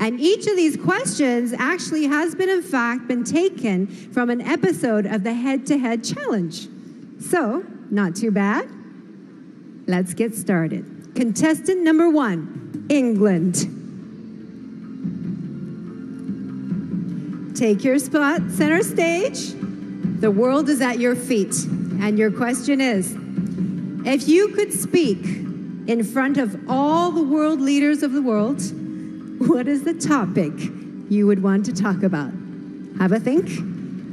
And each of these questions actually has been, in fact, been taken from an episode of the Head-to-Head Challenge. So, not too bad. Let's get started. Contestant number 1, England. Take your spot, center stage. The world is at your feet. And your question is, if you could speak in front of all the world leaders of the world, what is the topic you would want to talk about? Have a think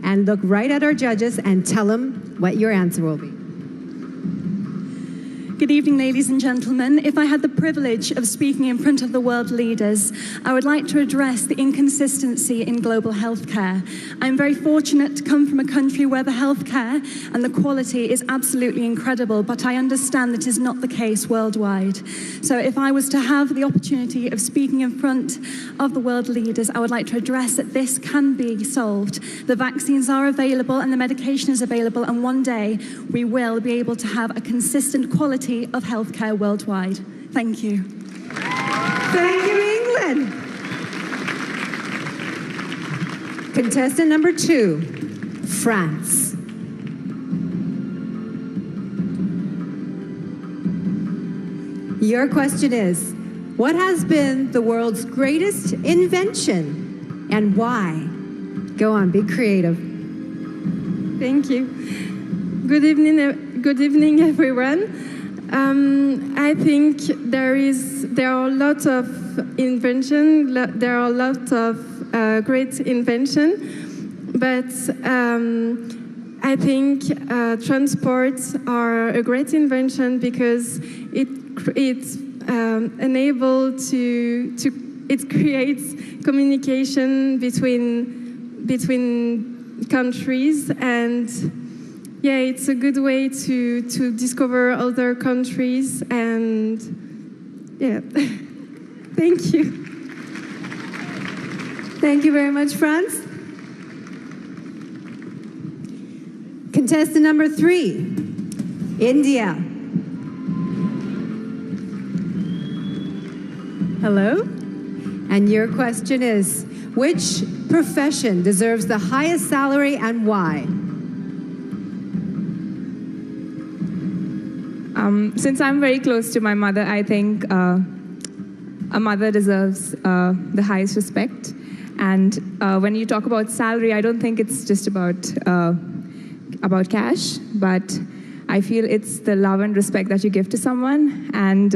and look right at our judges and tell them what your answer will be. Good evening, ladies and gentlemen. If I had the privilege of speaking in front of the world leaders, I would like to address the inconsistency in global healthcare. I'm very fortunate to come from a country where the healthcare and the quality is absolutely incredible, but I understand that is not the case worldwide. So if I was to have the opportunity of speaking in front of the world leaders, I would like to address that this can be solved. The vaccines are available and the medication is available, and one day we will be able to have a consistent quality of healthcare worldwide. Thank you. Thank you, England. Contestant number 2, France. Your question is, what has been the world's greatest invention and why? Go on, be creative. Thank you. Good evening, everyone. I think there are a lot of invention. There are a lot of great invention, but I think transports are a great invention because it's it creates communication between countries, and yeah, it's a good way to discover other countries, and yeah, thank you. Thank you very much, France. Contestant number 3, India. Hello. And your question is, which profession deserves the highest salary and why? Since I'm very close to my mother, I think a mother deserves the highest respect. And when you talk about salary, I don't think it's just about cash, but I feel it's the love and respect that you give to someone. And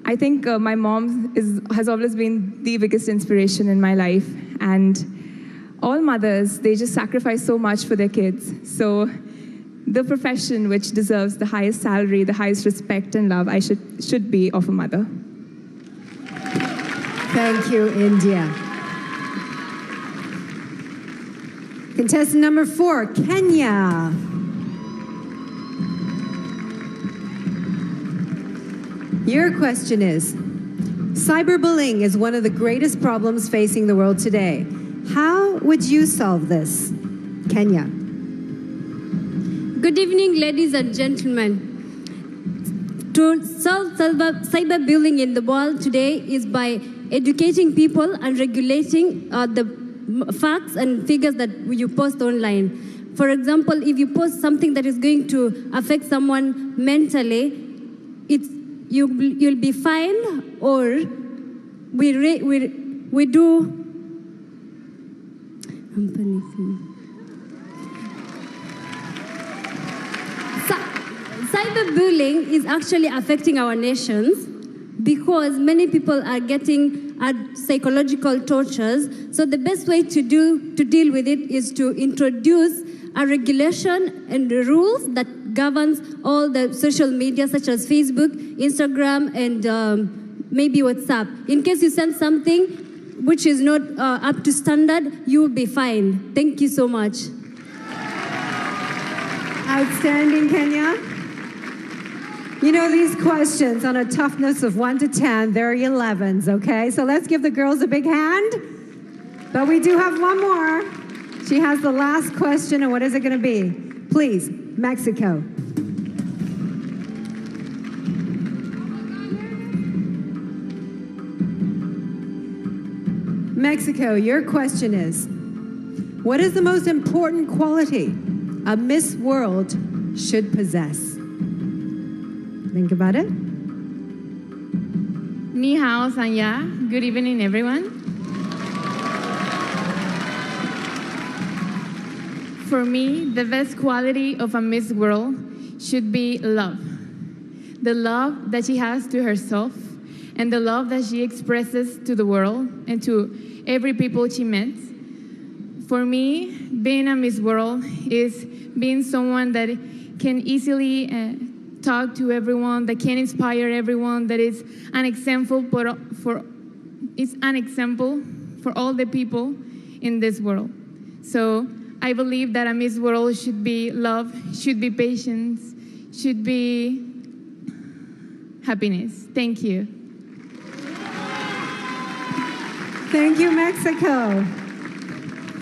I think my mom has always been the biggest inspiration in my life. And all mothers, they just sacrifice so much for their kids. So the profession which deserves the highest salary, the highest respect and love, should be of a mother. Thank you, India. Contestant number 4, Kenya. Your question is, cyberbullying is one of the greatest problems facing the world today. How would you solve this? Kenya. Good evening, ladies and gentlemen. To solve cyberbullying in the world today is by educating people and regulating the facts and figures that you post online. For example, if you post something that is going to affect someone mentally, you'll be fined, or we do. I'm panicking. Cyberbullying is actually affecting our nations because many people are getting psychological tortures. So the best way to deal with it is to introduce a regulation and rules that governs all the social media such as Facebook, Instagram, and maybe WhatsApp. In case you send something which is not up to standard, you will be fined. Thank you so much. Outstanding, Kenya. You know, these questions on a toughness of 1 to 10, they're 11s, okay? So let's give the girls a big hand. But we do have one more. She has the last question, and what is it going to be? Please, Mexico. Mexico, your question is, what is the most important quality a Miss World should possess? Think about it. Ni hao, Sanya. Good evening, everyone. For me, the best quality of a Miss World should be love. The love that she has to herself and the love that she expresses to the world and to every people she met. For me, being a Miss World is being someone that can easily talk to everyone, that can inspire everyone, that is an example for all the people in this world. So I believe that a Miss World should be love, should be patience, should be happiness. Thank you. Thank you, Mexico.